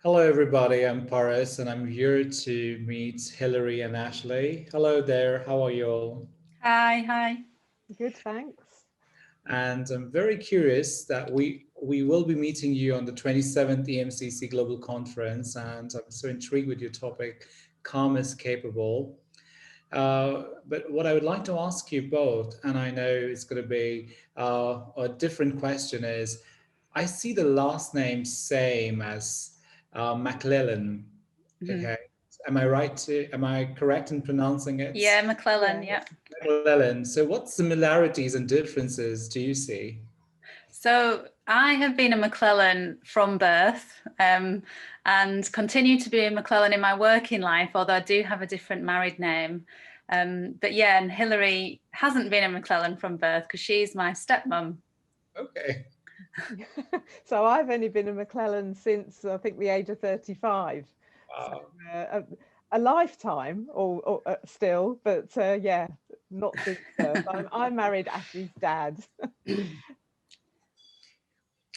Hello, everybody. I'm Paris, and I'm here to meet Hilary and Ashley. Hello there. How are you all? Hi, hi. Good, thanks. And I'm very curious that we will be meeting you on the 27th EMCC Global Conference, and I'm so intrigued with your topic, calm is capable. But what I would like to ask you both, and I know it's going to be a different question, is I see the last name same as McLellan. Mhm. Okay. Am I correct in pronouncing it? Yeah, McLellan, Yeah, yeah. McLellan. So what similarities and differences do you see? So I have been a McLellan from birth and continue to be a McLellan in my working life, although I do have a different married name. But yeah, and Hilary hasn't been a McLellan from birth because she's my stepmom. Okay. so I've only been a McLellan since I think the age of 35. So Wow. a lifetime, or still, but yeah, not since birth. I married Ashleigh's dad.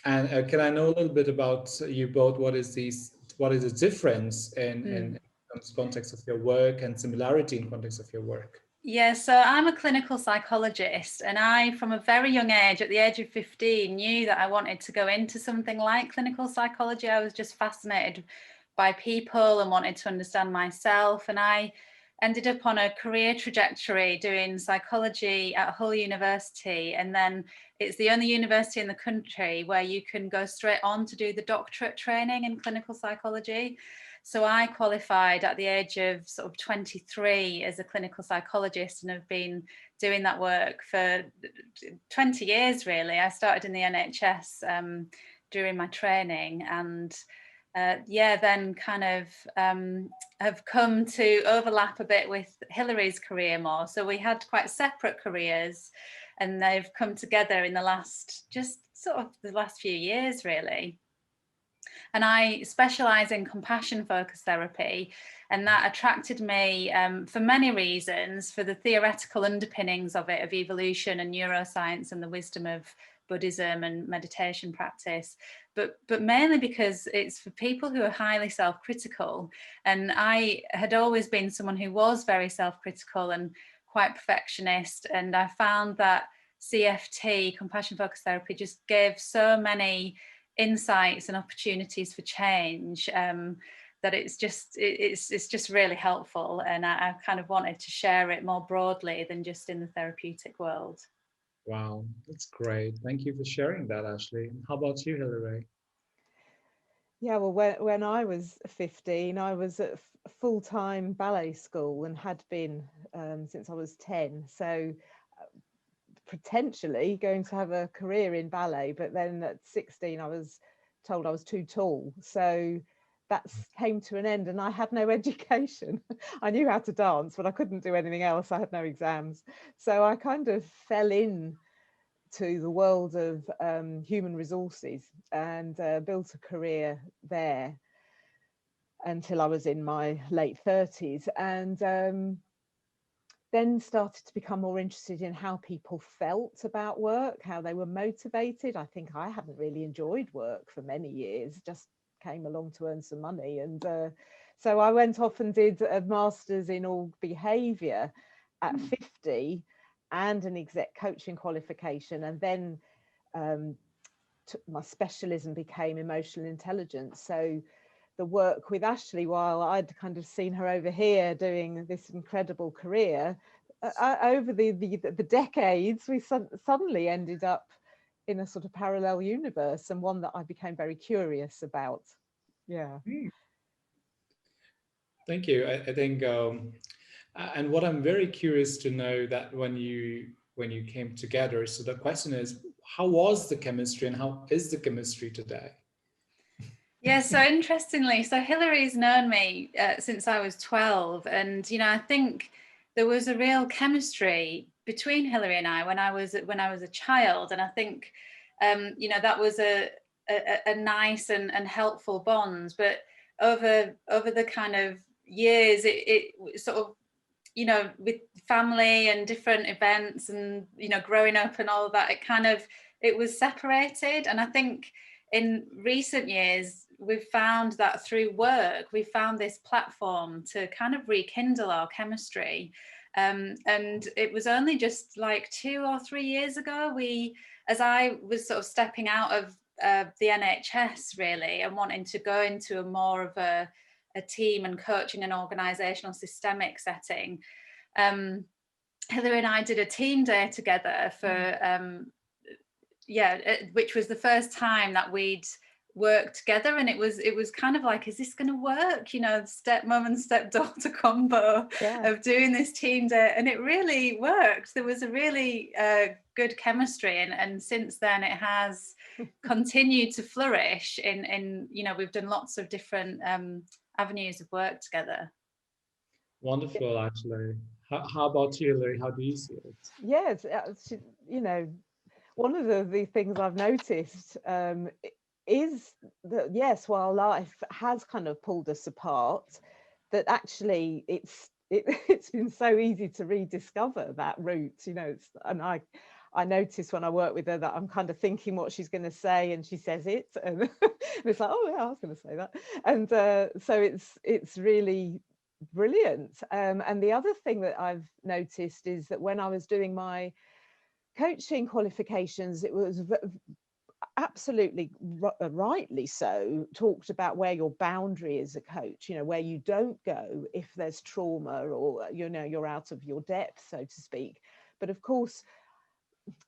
And can I know a little bit about you both? What is the difference in Mm. context of your work and similarity in context of your work? Yeah, so I'm a clinical psychologist, and I, from a very young age, at the age of 15, knew that I wanted to go into something like clinical psychology. I was just fascinated by people and wanted to understand myself. And I ended up on a career trajectory doing psychology at Hull University. And then it's the only university in the country where you can go straight on to do the doctorate training in clinical psychology. So I qualified at the age of sort of 23 as a clinical psychologist and have been doing that work for 20 years, really. I started in the NHS during my training and yeah, then kind of have come to overlap a bit with Hilary's career more. So we had quite separate careers and they've come together in the last, just sort of the last few years, really. And I specialise in compassion focused therapy, and that attracted me for many reasons, for the theoretical underpinnings of it, of evolution and neuroscience and the wisdom of Buddhism and meditation practice, but mainly because it's for people who are highly self-critical. And I had always been someone who was very self-critical and quite perfectionist, and I found that CFT, compassion focused therapy, just gave so many insights and opportunities for change that it's just really helpful, and I kind of wanted to share it more broadly than just in the therapeutic world. Wow, that's great. Thank you for sharing that, Ashley. How about you, Hilary? Yeah, well, when I was 15, I was at full-time ballet school and had been since I was 10. So potentially going to have a career in ballet, but then at 16 I was told I was too tall, so that came to an end and I had no education. I knew how to dance, but I couldn't do anything else. I had no exams, so I kind of fell in to the world of human resources and built a career there until I was in my late 30s, and then started to become more interested in how people felt about work, how they were motivated. I think I hadn't really enjoyed work for many years, just came along to earn some money. And so I went off and did a master's in org behaviour at 50 and an exec coaching qualification. And then um, my specialism became emotional intelligence. So the work with Ashleigh, while I'd kind of seen her over here doing this incredible career, over the decades, we suddenly ended up in a sort of parallel universe, and one that I became very curious about. Yeah. Hmm, thank you. I think, and what I'm very curious to know that when you came together. So the question is, how was the chemistry, and how is the chemistry today? Yeah, so interestingly, so Hilary's known me since I was 12, and I think there was a real chemistry between Hilary and I when I was a child, and I think that was a nice and helpful bond. But over the kind of years, it sort of, with family and different events and growing up and all of that, it was separated. And I think in recent years, we've found that through work, we found this platform to kind of rekindle our chemistry. And it was only just like 2 or 3 years ago, as I was sort of stepping out of the NHS really, and wanting to go into a more of a team and coaching and organisational systemic setting, Heather and I did a team day together for which was the first time that we'd worked together, and it was kind of like, is this going to work, you know, stepmom and stepdaughter combo of doing this team day, and it really worked. There was a really good chemistry, and since then it has continued to flourish in you know, we've done lots of different avenues of work together. Wonderful, Ashleigh. How about you, Hilary? How do you see it? Yes, you know, one of the things I've noticed is that, yes, while life has kind of pulled us apart, that actually it's been so easy to rediscover that route, you know. And I notice when I work with her that I'm kind of thinking what she's going to say, and she says it, and it's like, oh yeah, I was going to say that. And so it's really brilliant. And the other thing that I've noticed is that when I was doing my coaching qualifications, it was absolutely rightly so talked about where your boundary is as a coach, you know, where you don't go if there's trauma, or, you know, you're out of your depth, so to speak. But of course,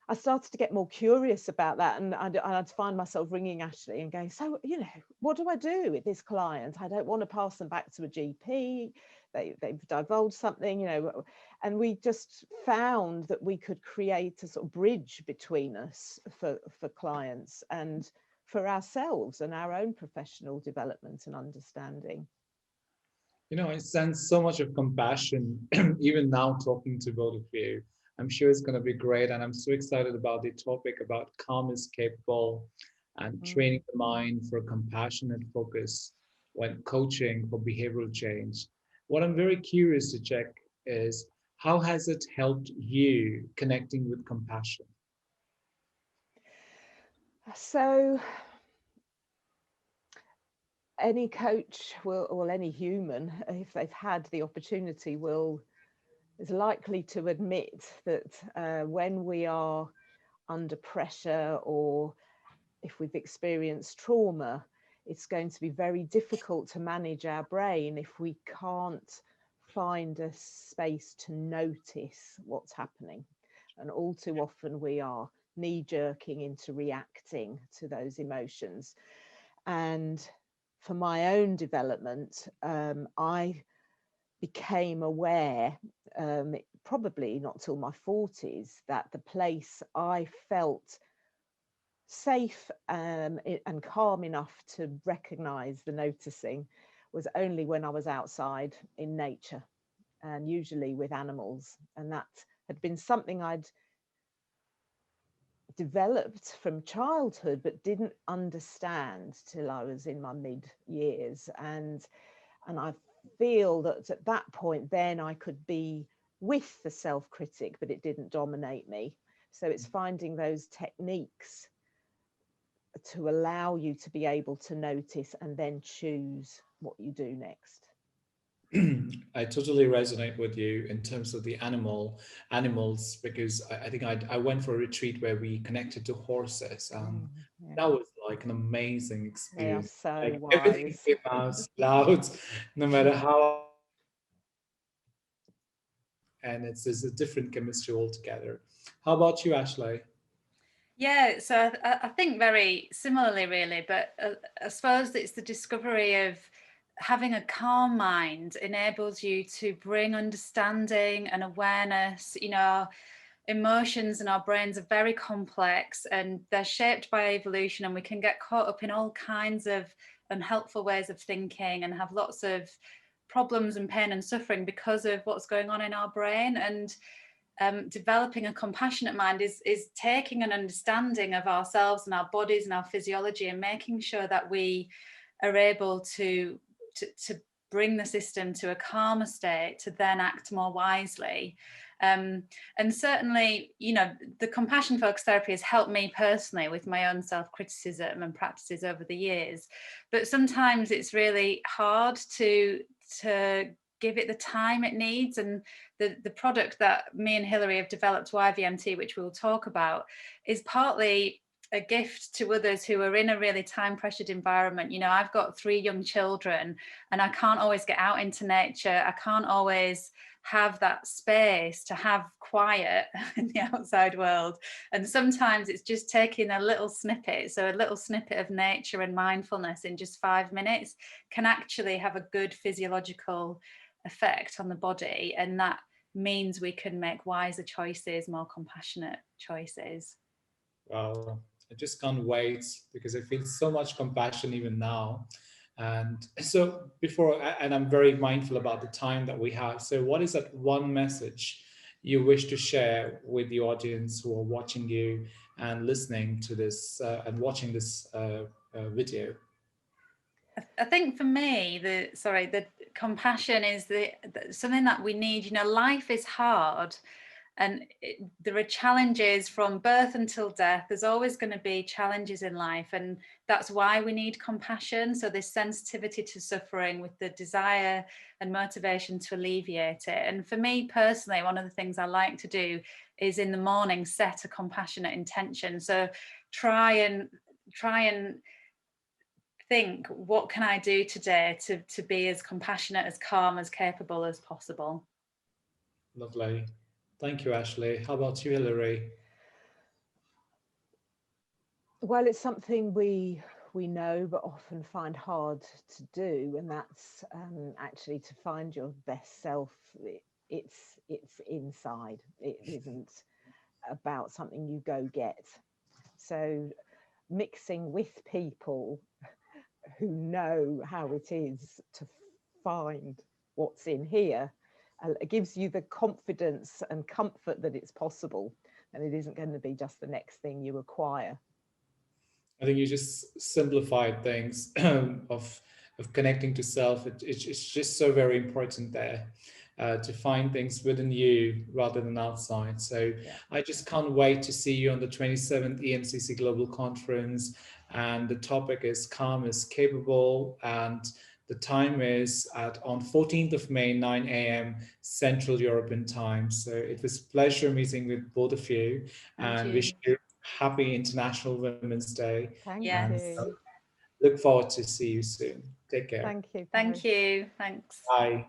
I started to get more curious about that, and I'd find myself ringing Ashleigh and going, so, you know, what do I do with this client? I don't want to pass them back to a GP. They've divulged something, you know. And we just found that we could create a sort of bridge between us for clients and for ourselves and our own professional development and understanding. You know, I sense so much of compassion, even now talking to both of you. I'm sure it's going to be great. And I'm so excited about the topic about calm is capable and training the mind for compassionate focus when coaching for behavioral change. What I'm very curious to check is, how has it helped you connecting with compassion? So any coach will, or any human, if they've had the opportunity, is likely to admit that when we are under pressure, or if we've experienced trauma, it's going to be very difficult to manage our brain if we can't find a space to notice what's happening. And all too often we are knee-jerking into reacting to those emotions. And for my own development, I became aware, probably not till my 40s, that the place I felt safe and calm enough to recognize the noticing was only when I was outside in nature, and usually with animals. And that had been something I'd developed from childhood but didn't understand till I was in my mid-years. And I feel that at that point then I could be with the self-critic, but it didn't dominate me. So it's finding those techniques to allow you to be able to notice and then choose what you do next. I totally resonate with you in terms of the animals, because I think I went for a retreat where we connected to horses, and that was like an amazing experience. They are so like, wise. Everything came out loud, no matter how, and it's a different chemistry altogether. How about you, Ashleigh? Yeah, so I think very similarly, really, but I suppose it's the discovery of having a calm mind enables you to bring understanding and awareness. You know, emotions and our brains are very complex, and they're shaped by evolution, and we can get caught up in all kinds of unhelpful ways of thinking and have lots of problems and pain and suffering because of what's going on in our brain. And developing a compassionate mind is taking an understanding of ourselves and our bodies and our physiology, and making sure that we are able to bring the system to a calmer state to then act more wisely. And certainly, you know, the compassion focused therapy has helped me personally with my own self-criticism and practices over the years. But sometimes it's really hard to give it the time it needs. And the product that me and Hilary have developed, YVMT, which we'll talk about, is partly a gift to others who are in a really time pressured environment. You know, I've got 3 young children and I can't always get out into nature. I can't always have that space to have quiet in the outside world. And sometimes it's just taking a little snippet. So a little snippet of nature and mindfulness in just 5 minutes can actually have a good physiological effect on the body. And that means we can make wiser choices, more compassionate choices. Wow, I just can't wait because I feel so much compassion even now. And so and I'm very mindful about the time that we have. So what is that one message you wish to share with the audience who are watching you and listening to this and watching this video? I think for me, the compassion is something that we need. You know, life is hard. And there are challenges from birth until death. There's always going to be challenges in life. And that's why we need compassion. So this sensitivity to suffering with the desire and motivation to alleviate it. And for me personally, one of the things I like to do is in the morning, set a compassionate intention. So try and think, what can I do today to be as compassionate, as calm, as capable as possible? Lovely. Thank you, Ashleigh. How about you, Hilary? Well, it's something we know but often find hard to do, and that's actually to find your best self. It's inside. It isn't about something you go get. So mixing with people who know how it is to find what's in here it gives you the confidence and comfort that it's possible, and it isn't going to be just the next thing you acquire. I think you just simplified things of connecting to self. It's just so very important there to find things within you rather than outside. So yeah. I just can't wait to see you on the 27th EMCC Global Conference. And the topic is Calm is Capable. And the time is on 14th of May, 9 a.m. Central European time. So it was a pleasure meeting with both of you. And wish you happy International Women's Day. Thank you. Look forward to see you soon. Take care. Thank you. Thank you. Thanks. Bye.